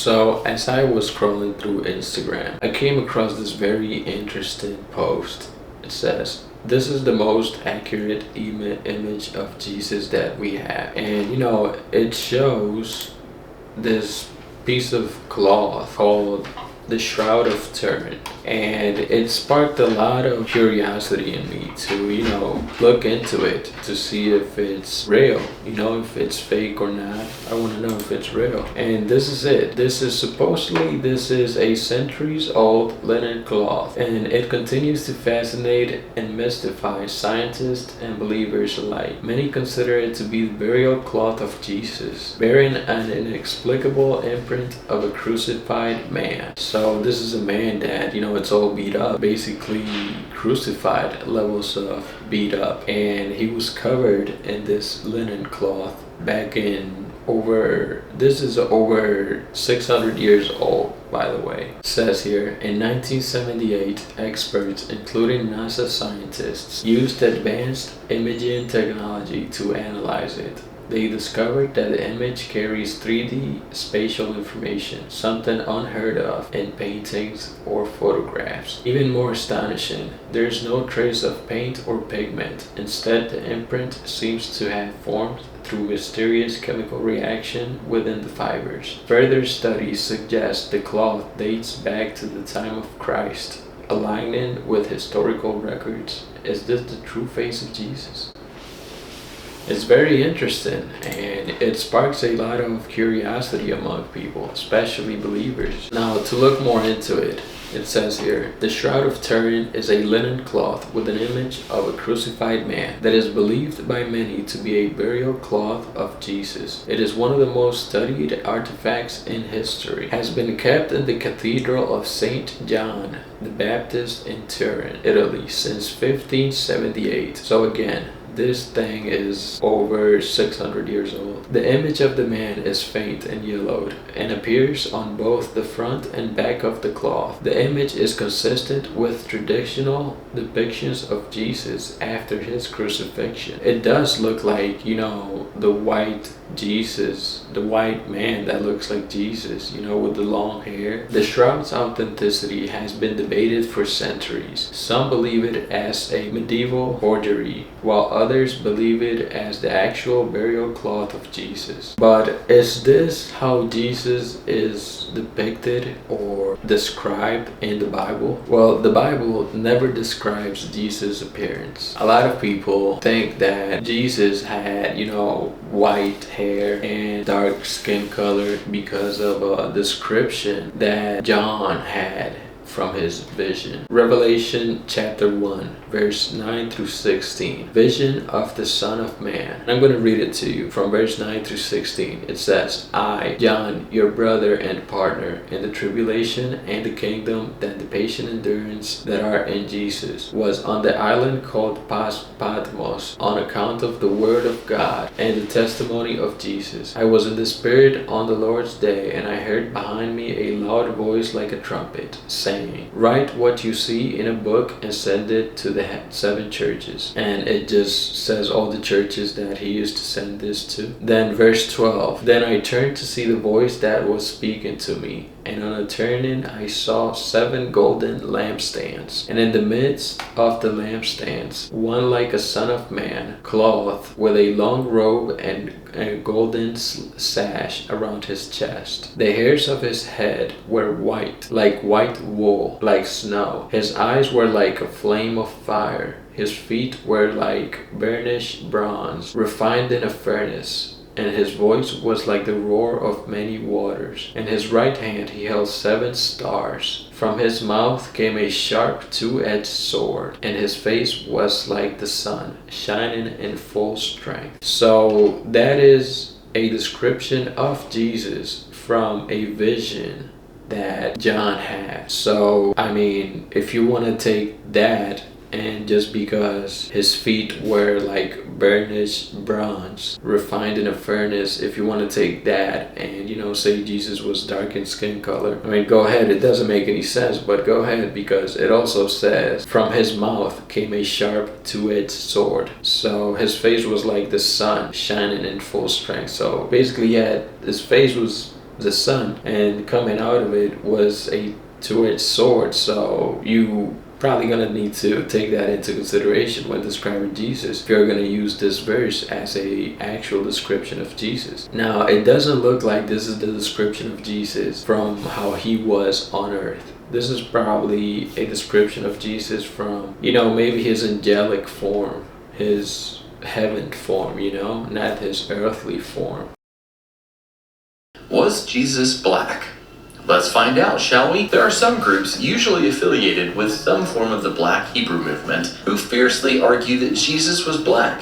So as I was scrolling through Instagram, I came across this very interesting post. It says, "This is the most accurate image of Jesus that we have." And it shows this piece of cloth called the Shroud of Turin, and it sparked a lot of curiosity in me to look into it to see if it's real, if it's fake or not. I want to know if it's real. And this is it. This is a centuries old linen cloth, and it continues to fascinate and mystify scientists and believers alike. Many consider it to be the burial cloth of Jesus, bearing an inexplicable imprint of a crucified man. So this is a man that, it's all beat up, basically crucified levels of beat up. And he was covered in this linen cloth back in this is over 600 years old, by the way. It says here, in 1978, experts, including NASA scientists, used advanced imaging technology to analyze it. They discovered that the image carries 3D spatial information, something unheard of in paintings or photographs. Even more astonishing, there is no trace of paint or pigment. Instead, the imprint seems to have formed through mysterious chemical reaction within the fibers. Further studies suggest the cloth dates back to the time of Christ, aligning with historical records. Is this the true face of Jesus? It's very interesting, and it sparks a lot of curiosity among people, especially believers. Now, to look more into it, it says here, the Shroud of Turin is a linen cloth with an image of a crucified man that is believed by many to be a burial cloth of Jesus. It is one of the most studied artifacts in history. It has been kept in the Cathedral of St. John the Baptist in Turin, Italy, since 1578. So again, this thing is over 600 years old. The image of the man is faint and yellowed and appears on both the front and back of the cloth. The image is consistent with traditional depictions of Jesus after his crucifixion. It does look like, the white Jesus, the white man that looks like Jesus, with the long hair. The shroud's authenticity has been debated for centuries. Some believe it as a medieval forgery, while others believe it as the actual burial cloth of Jesus. But is this how Jesus is depicted or described in the Bible? Well, the Bible never describes Jesus' appearance. A lot of people think that Jesus had, white hair and dark skin color because of a description that John had from his vision. Revelation chapter 1, verse 9 through 16. Vision of the Son of Man. I'm going to read it to you from verse 9 through 16. It says, I, John, your brother and partner in the tribulation and the kingdom and the patient endurance that are in Jesus, was on the island called Patmos on account of the word of God and the testimony of Jesus. I was in the Spirit on the Lord's day, and I heard behind me a loud voice like a trumpet, saying, write what you see in a book and send it to the 7 churches. And it just says all the churches that he used to send this to. Then verse 12. Then I turned to see the voice that was speaking to me. And on a turning I saw 7 golden lampstands. And in the midst of the lampstands, one like a son of man, clothed with a long robe and a golden sash around his chest. The hairs of his head were white, like white wool, like snow. His eyes were like a flame of fire. His feet were like burnished bronze, refined in a furnace. And his voice was like the roar of many waters. In his right hand he held 7 stars. From his mouth came a sharp 2-edged sword, and his face was like the sun, shining in full strength. So that is a description of Jesus from a vision that John had. So, if you want to take that, and just because his feet were like burnished bronze, refined in a furnace, if you want to take that and, say Jesus was dark in skin color, go ahead. It doesn't make any sense, but go ahead, because it also says, from his mouth came a sharp 2-edged sword. So his face was like the sun, shining in full strength. So basically, his face was the sun, and coming out of it was a two-edged sword. So you probably gonna need to take that into consideration when describing Jesus if you're gonna use this verse as a actual description of Jesus. Now, it doesn't look like this is the description of Jesus from how he was on earth. This is probably a description of Jesus from, maybe his angelic form, his heaven form, not his earthly form. Was Jesus black? Let's find out, shall we? There are some groups, usually affiliated with some form of the Black Hebrew movement, who fiercely argue that Jesus was black.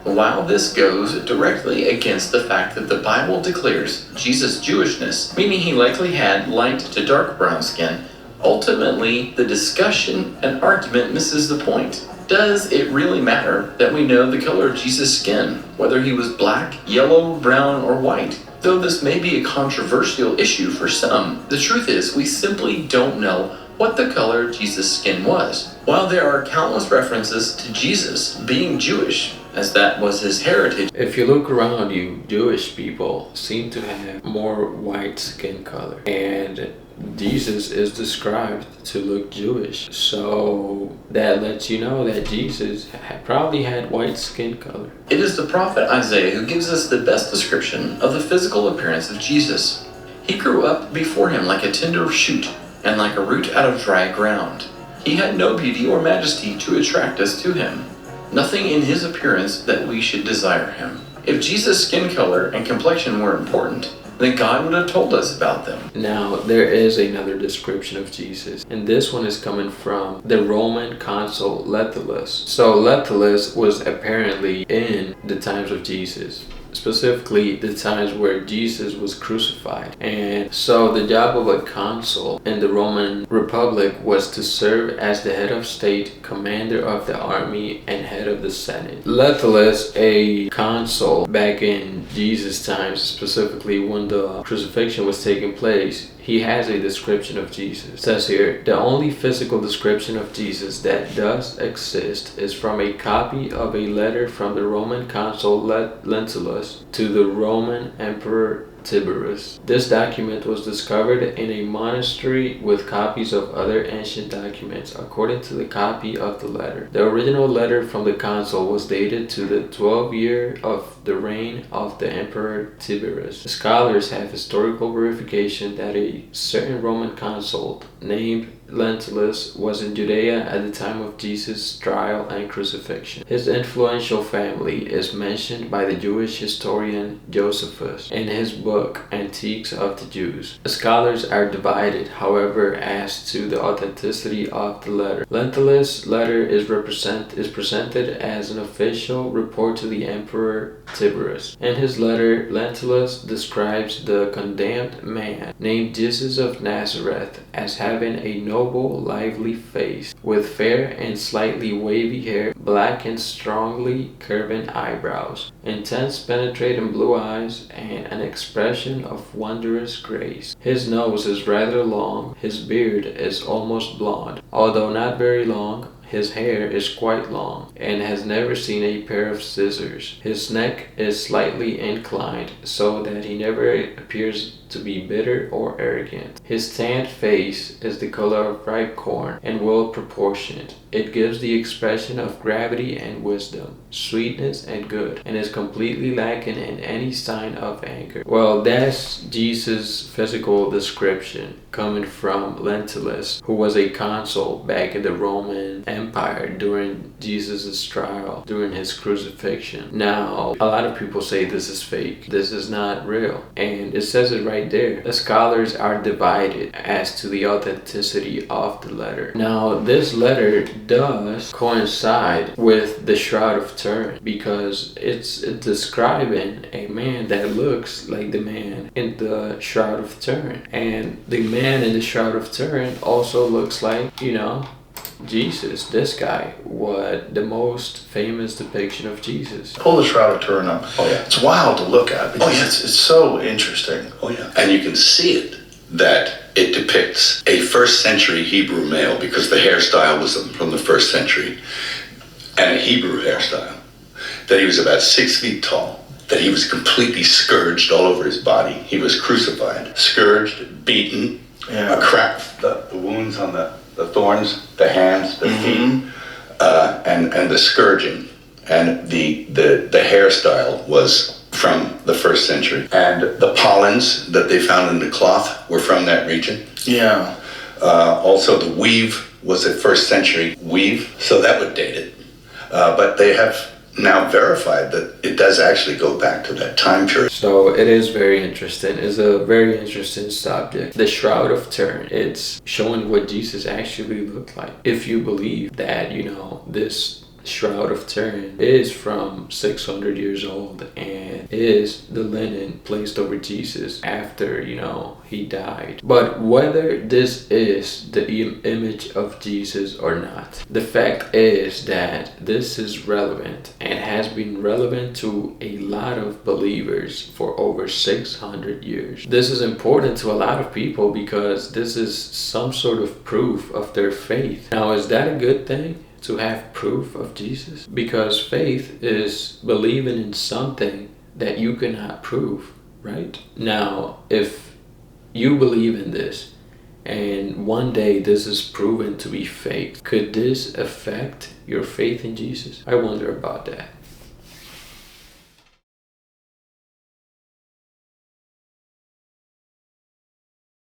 While this goes directly against the fact that the Bible declares Jesus' Jewishness, meaning he likely had light to dark brown skin, ultimately the discussion and argument misses the point. Does it really matter that we know the color of Jesus' skin, whether he was black, yellow, brown, or white? Though this may be a controversial issue for some, the truth is we simply don't know what the color of Jesus' skin was. While there are countless references to Jesus being Jewish, as that was his heritage. If you look around you, Jewish people seem to have more white skin color, and Jesus is described to look Jewish, so that lets you know that Jesus probably had white skin color. It is the prophet Isaiah who gives us the best description of the physical appearance of Jesus. He grew up before him like a tender shoot and like a root out of dry ground. He had no beauty or majesty to attract us to him, nothing in his appearance that we should desire him. If Jesus' skin color and complexion were important, then God would have told us about them. Now, there is another description of Jesus, and this one is coming from the Roman consul Lentulus. So Lentulus was apparently in the times of Jesus, specifically the times where Jesus was crucified. And so the job of a consul in the Roman Republic was to serve as the head of state, commander of the army, and head of the Senate. Lentulus, a consul back in Jesus' times, specifically when the crucifixion was taking place, he has a description of Jesus. It says here, the only physical description of Jesus that does exist is from a copy of a letter from the Roman consul Lentulus to the Roman Emperor Tiberius. This document was discovered in a monastery with copies of other ancient documents according to the copy of the letter. The original letter from the consul was dated to the 12th year of the reign of the Emperor Tiberius. Scholars have historical verification that a certain Roman consul named Lentulus was in Judea at the time of Jesus' trial and crucifixion. His influential family is mentioned by the Jewish historian Josephus in his book Antiques of the Jews. Scholars are divided, however, as to the authenticity of the letter. Lentulus' letter is presented as an official report to the Emperor Tiberius. In his letter, Lentulus describes the condemned man named Jesus of Nazareth as having a noble, lively face, with fair and slightly wavy hair, black and strongly curving eyebrows, intense penetrating blue eyes, and an expression of wondrous grace. His nose is rather long, his beard is almost blonde, although not very long. His hair is quite long and has never seen a pair of scissors. His neck is slightly inclined so that he never appears to be bitter or arrogant. His tanned face is the color of ripe corn and well proportioned. It gives the expression of gravity and wisdom, sweetness and good, and is completely lacking in any sign of anger. Well, that's Jesus' physical description coming from Lentulus, who was a consul back in the Roman Empire during Jesus' trial, during his crucifixion. Now, a lot of people say this is fake. This is not real. And it says it right there. The scholars are divided as to the authenticity of the letter. Now, this letter does coincide with the Shroud of Turin because it's describing a man that looks like the man in the Shroud of Turin. And the man in the Shroud of Turin also looks like, Jesus. This guy was the most famous depiction of Jesus. Pull the Shroud of Turin up. Oh yeah. It's wild to look at because it's so interesting. Oh yeah. And you can see it, that it depicts a first century Hebrew male because the hairstyle was from the first century and a Hebrew hairstyle. That he was about 6 feet tall, that he was completely scourged all over his body. He was crucified, scourged, beaten, cracked, the wounds on the thorns, the hands, the feet, and the scourging. And the hairstyle was from the 1st century. And the pollens that they found in the cloth were from that region. Yeah. Also the weave was a 1st century weave, so that would date it. But they have now verified that it does actually go back to that time period. So it is very interesting. It's a very interesting subject. The Shroud of Turin. It's showing what Jesus actually looked like. If you believe that, this Shroud of Turin is from 600 years old and is the linen placed over Jesus after, he died. But whether this is the image of Jesus or not, the fact is that this is relevant and has been relevant to a lot of believers for over 600 years. This is important to a lot of people because this is some sort of proof of their faith. Now, is that a good thing? To have proof of Jesus? Because faith is believing in something that you cannot prove, right? Now, if you believe in this and one day this is proven to be fake, could this affect your faith in Jesus? I wonder about that.